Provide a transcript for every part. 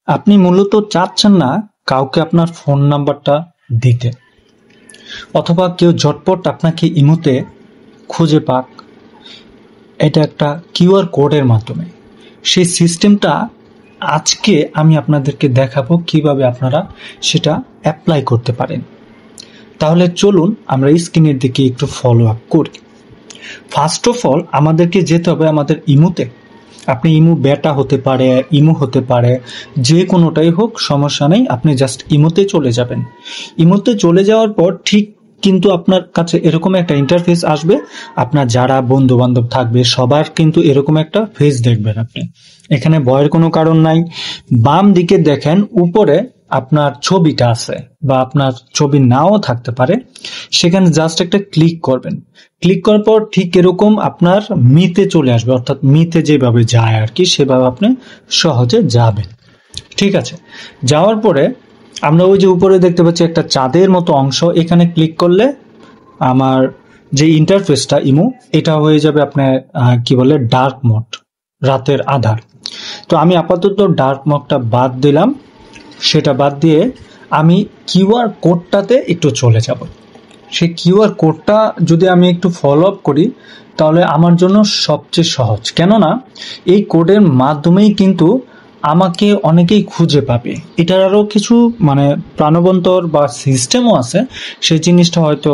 আপনি মূলত চাচ্ছেন না কাউকে আপনার ফোন নাম্বারটা দিতে, অথবা কেউ ঝটপট আপনাকে ইমোতে খুঁজে পাক। এটা একটা কিউআর কোডের মাধ্যমে। সেই সিস্টেমটা আজকে আমি আপনাদেরকে দেখাবো কিভাবে আপনারা সেটা অ্যাপ্লাই করতে পারেন। তাহলে চলুন আমরা স্ক্রিনের দিকে একটু ফলো আপ করি। ফার্স্ট অফ অল আমাদেরকে যেতে হবে আমাদের ইমোতে। আপনি ইমো বেটা হতে পারে, ইমো হতে পারে, যে কোনোটাই হোক সমস্যা নেই, আপনি জাস্ট ইমোতে চলে যাবেন। ইমোতে চলে যাওয়ার পর ঠিক কিন্তু আপনার কাছে এরকম একটা ইন্টারফেস আসবে। আপনার যারা বন্ধু বান্ধব থাকবে সবার কিন্তু এরকম একটা ফেস দেখবেন আপনি। এখানে ভয়ের কোনো কারণ নাই। বাম দিকে দেখেন উপরে আপনার ছবিটা আছে, বা আপনার ছবি নাও থাকতে পারে। সেখানে জাস্ট একটা ক্লিক করবেন। ক্লিক করার পর ঠিক এরকম আপনার মিতে চলে আসবে, অর্থাৎ মিতে যেভাবে যায় আর কি, সেভাবে আপনি সহজে যাবেন। ঠিক আছে, যাওয়ার পরে আমরা ওই যে উপরে দেখতে পাচ্ছি একটা চাঁদের মতো অংশ, এখানে ক্লিক করলে আমার যে ইন্টারফেসটা ইমো, এটা হয়ে যাবে আপনার কি বলে ডার্ক মোড, রাতের আধার। তো আমি আপাতত ডার্ক মোডটা বাদ দিলাম। সেটা বাদ দিয়ে আমি কিউআর কোডটাতে একটু চলে যাব। সেই কিউআর কোডটা যদি আমি একটু ফলো আপ করি তাহলে আমার জন্য সবচেয়ে সহজ, কেননা এই কোডের মাধ্যমেই কিন্তু আমাকে অনেকেই খুঁজে পাবে। এটার আরও কিছু মানে প্রাণবন্তর বা সিস্টেমও আছে, সেই জিনিসটা হয়তো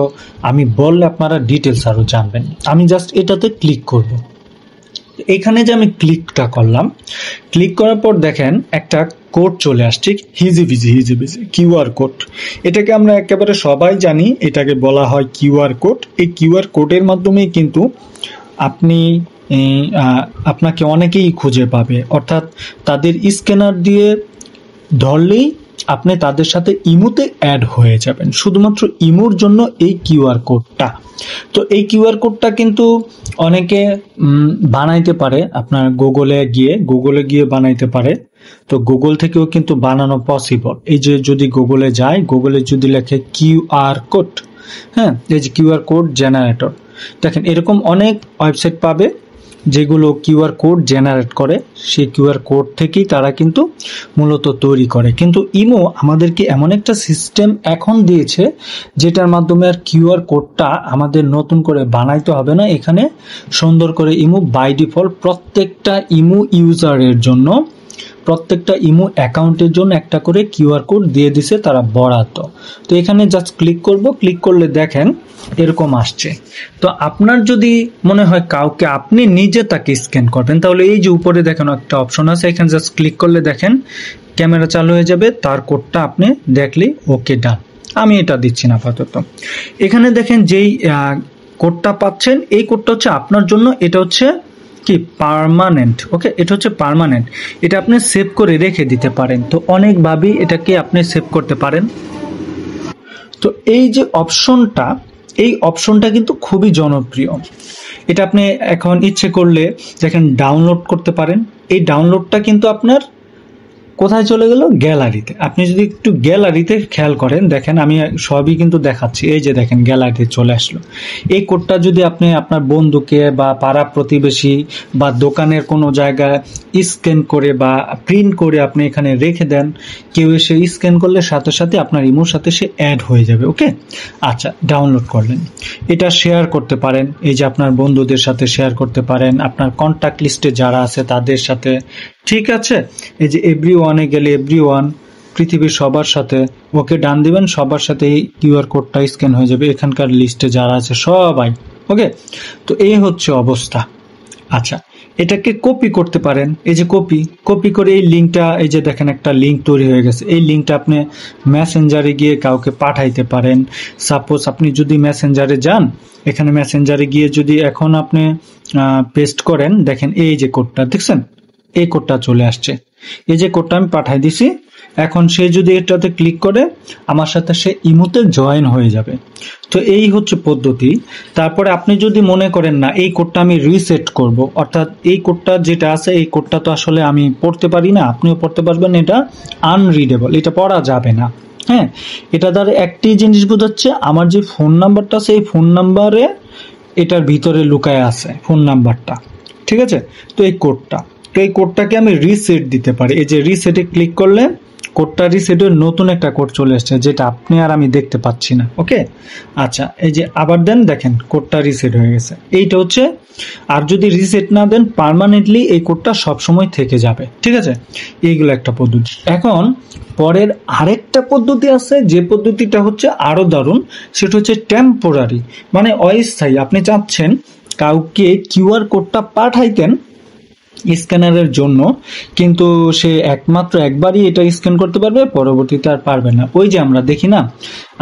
আমি বললে আপনারা ডিটেলস আরও জানবেন। আমি জাস্ট এটাতে ক্লিক করব। এখানে যে আমি ক্লিকটা করলাম, ক্লিক করার পর দেখেন একটা কোড চলে আসছে, হিজিবিজি কিউআর কোড। এটাকে আমরা একেবারে সবাই জানি, এটাকে বলা হয় কিউআর কোড। এই কিউআর কোডের মাধ্যমেই কিন্তু আপনি আপনাকে অনেকেই খুঁজে পাবে, অর্থাৎ তাদের স্ক্যানার দিয়ে ধরলেই আপনি তাদের সাথে ইমোতে অ্যাড হয়ে যাবেন, শুধুমাত্র ইমোর জন্য এই কিউআর কোডটা। তো এই কিউআর কোডটা কিন্তু অনেকে বানাইতে পারে, আপনার গুগলে গিয়ে বানাইতে পারে। তো গুগল থেকেও কিন্তু বানানো পসিবল। এই যে যদি গুগলে যায়, গুগলে যদি লেখে কিউআর কোড, হ্যাঁ, এই যে কিউআর কোড জেনারেটর, দেখেন এরকম অনেক ওয়েবসাইট পাবে যেগুলো কিউআর কোড জেনারেট করে। সেই কিউআর কোড থেকেই তারা কিন্তু মূলত তৈরি করে। কিন্তু ইমো আমাদেরকে এমন একটা সিস্টেম এখন দিয়েছে যেটার মাধ্যমে আর কিউআর কোডটা আমাদের নতুন করে বানাইতে হবে না। এখানে সুন্দর করে ইমো বাই ডিফল্ট প্রত্যেকটা ইমো ইউজারের জন্য, প্রত্যেকটা ইমো অ্যাকাউন্টের জন্য একটা করে কিউআর কোড দিয়ে দিছে তারা বরাদ্দ। তো এখানে জাস্ট ক্লিক করব। ক্লিক করলে দেখেন এরকম আসছে। তো আপনার যদি মনে হয় কাউকে আপনি নিজে তাকে স্ক্যান করবেন, তাহলে এই যে উপরে দেখেন একটা অপশন আছে, এখানে জাস্ট ক্লিক করলে দেখেন ক্যামেরা চালু হয়ে যাবে, তার কোডটা আপনি দেখলেই ওকে ডান। আমি এটা দিচ্ছি না আপাতত। এখানে দেখেন যেই কোডটা পাচ্ছেন, এই কোডটা হচ্ছে আপনার জন্য, এটা হচ্ছে কি পার্মানেন্ট। ওকে, এটা হচ্ছে পার্মানেন্ট। এটা আপনি সেভ করে রেখে দিতে পারেন। তো অনেকভাবেই এটাকে আপনি সেভ করতে পারেন। তো এই যে অপশনটা, এই অপশনটা কিন্তু খুবই জনপ্রিয়। এটা আপনি এখন ইচ্ছে করলে দেখেন ডাউনলোড করতে পারেন। এই ডাউনলোডটা কিন্তু আপনার কোথায় চলে গেল, গ্যালারিতে। আপনি যদি একটু গ্যালারিতে খেয়াল করেন, দেখেন আমি সবই কিন্তু দেখাচ্ছি। এই যে দেখেন গ্যালারিতে চলে আসলো। এই কোডটা যদি আপনি আপনার বন্ধুকে বা পাড়া প্রতিবেশী বা দোকানের কোনো জায়গায় স্ক্যান করে বা প্রিন্ট করে আপনি এখানে রেখে দেন, কেউ এসে স্ক্যান করলে সাথে সাথে আপনার ইমোর সাথে সে অ্যাড হয়ে যাবে। ওকে, আচ্ছা, ডাউনলোড করলেন। এটা শেয়ার করতে পারেন, এই যে আপনার বন্ধুদের সাথে শেয়ার করতে পারেন, আপনার কন্ট্যাক্ট লিস্টে যারা আছে তাদের সাথে। ঠিক আছে, এই যে এভরিওয়ানে গেলে এভরিওয়ান, পৃথিবীর সবার সাথে ওকে ডান দিবেন, সবার সাথে এই কিউআর কোডটা স্ক্যান হয়ে যাবে, এখানকার লিস্টে যারা আছে সবাই। ওকে, তো এই হচ্ছে অবস্থা। আচ্ছা, এটাকে কপি করতে পারেন। এই যে কপি করে এই লিঙ্কটা, এই যে দেখেন একটা লিঙ্ক তৈরি হয়ে গেছে, এই লিঙ্কটা আপনি মেসেঞ্জারে গিয়ে কাউকে পাঠাইতে পারেন। সাপোজ আপনি যদি মেসেঞ্জারে যান, এখানে মেসেঞ্জারে গিয়ে যদি এখন আপনি পেস্ট করেন, দেখেন এই যে কোডটা দেখছেন, এই কোডটা চলে আসছে। এই যে কোডটা আমি পাঠাই দিছি, এখন সে যদি এটাতে ক্লিক করে আমার সাথে সে ইমোতে জয়েন হয়ে যাবে। তো এই হচ্ছে পদ্ধতি। তারপরে আপনি যদি মনে করেন না এই কোডটা আমি রিসেট করব, অর্থাৎ এই কোডটা যেটা আছে এই কোডটা তো আসলে আমি পড়তে পারি না, আপনিও পড়তে পারবেন, এটা আনরিডেবল, এটা পড়া যাবে না। হ্যাঁ, এটা দ্বারা একটি জিনিস বোঝাচ্ছে আমার যে ফোন নাম্বারটা আছে এই ফোন নাম্বারে এটার ভিতরে লুকায় আছে ফোন নাম্বারটা। ঠিক আছে, তো এই কোডটা তো এই কোডটাকে আমি রিসেট দিতে পারি। এই যে রিসেটে ক্লিক করলে কোডটা রিসেটের নতুন একটা কোড চলে আসছে, যেটা আপনি আর আমি দেখতে পাচ্ছি না। ওকে, আচ্ছা, এই যে আবার দেন, দেখেন কোডটা রিসেট হয়ে গেছে। এইটা হচ্ছে, আর যদি রিসেট না দেন পার্মানেন্টলি এই কোডটা সবসময় থেকে যাবে। ঠিক আছে, এইগুলো একটা পদ্ধতি। এখন পরের আরেকটা পদ্ধতি আছে, যে পদ্ধতিটা হচ্ছে আরো দারুণ, সেটা হচ্ছে টেম্পোরারি, মানে অস্থায়ী। আপনি চাচ্ছেন কাউকে কিউআর কোডটা পাঠাইতেন স্ক্যানারের জন্য, কিন্তু সে একমাত্র একবারই এটা স্ক্যান করতে পারবে, পরবর্তীতে আর পারবে না। ওই যে আমরা দেখি না,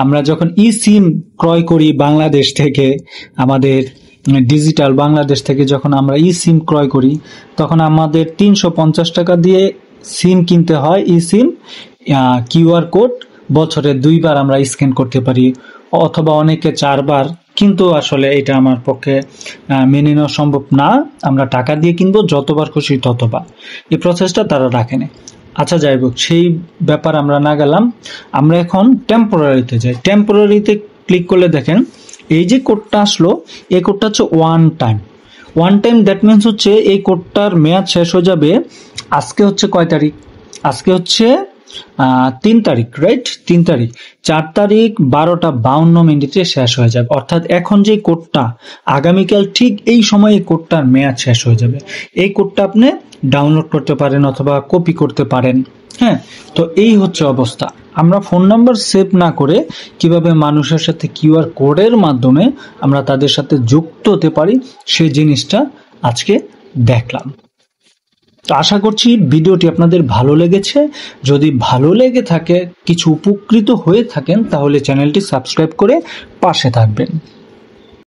আমরা যখন ই সিম ক্রয় করি বাংলাদেশ থেকে, আমাদের ডিজিটাল বাংলাদেশ থেকে যখন আমরা ই সিম ক্রয় করি, তখন আমাদের 350 টাকা দিয়ে সিম কিনতে হয়। ই সিম কিউআর কোড বছরে 2 বার আমরা স্ক্যান করতে পারি, অথবা অনেকে 4 বার, কিন্তু আসলে এটা আমার পক্ষে মেনে নেওয়া সম্ভব না। আমরা টাকা দিয়ে কিনবো, যতবার খুশি ততবার। এই প্রসেসটা তারা রাখেনি। আচ্ছা, যাই হোক, সেই ব্যাপার আমরা না গেলাম। আমরা এখন টেম্পোরারিতে যাই। টেম্পোরারিতে ক্লিক করলে দেখেন এই যে কোডটা আসলো, এই কোডটা হচ্ছে ওয়ান টাইম। দ্যাট মিনস হচ্ছে এই কোডটার মেয়াদ শেষ হয়ে যাবে। আজকে হচ্ছে কয় তারিখ? আজকে হচ্ছে 3 তারিখ, রাইট? 3 তারিখ, 4 তারিখ 12:52 শেষ হয়ে যাবে। অর্থাৎ এখন যে কোডটা, আগামীকাল ঠিক এই সময় এই কোডটার মেয়াদ শেষ হয়ে যাবে। এই কোডটা আপনি ডাউনলোড করতে পারেন অথবা কপি করতে পারেন। হ্যাঁ, তো এই হচ্ছে অবস্থা। আমরা ফোন নাম্বার সেভ না করে কিভাবে মানুষের সাথে কিউআর কোডের মাধ্যমে আমরা তাদের সাথে যুক্ত হতে পারি, সেই জিনিসটা আজকে দেখলাম। তো আশা করছি ভিডিওটি আপনাদের ভালো লেগেছে। যদি ভালো লেগে থাকে, কিছু উপকৃত হয়ে থাকেন, তাহলে চ্যানেলটি সাবস্ক্রাইব করে পাশে থাকবেন।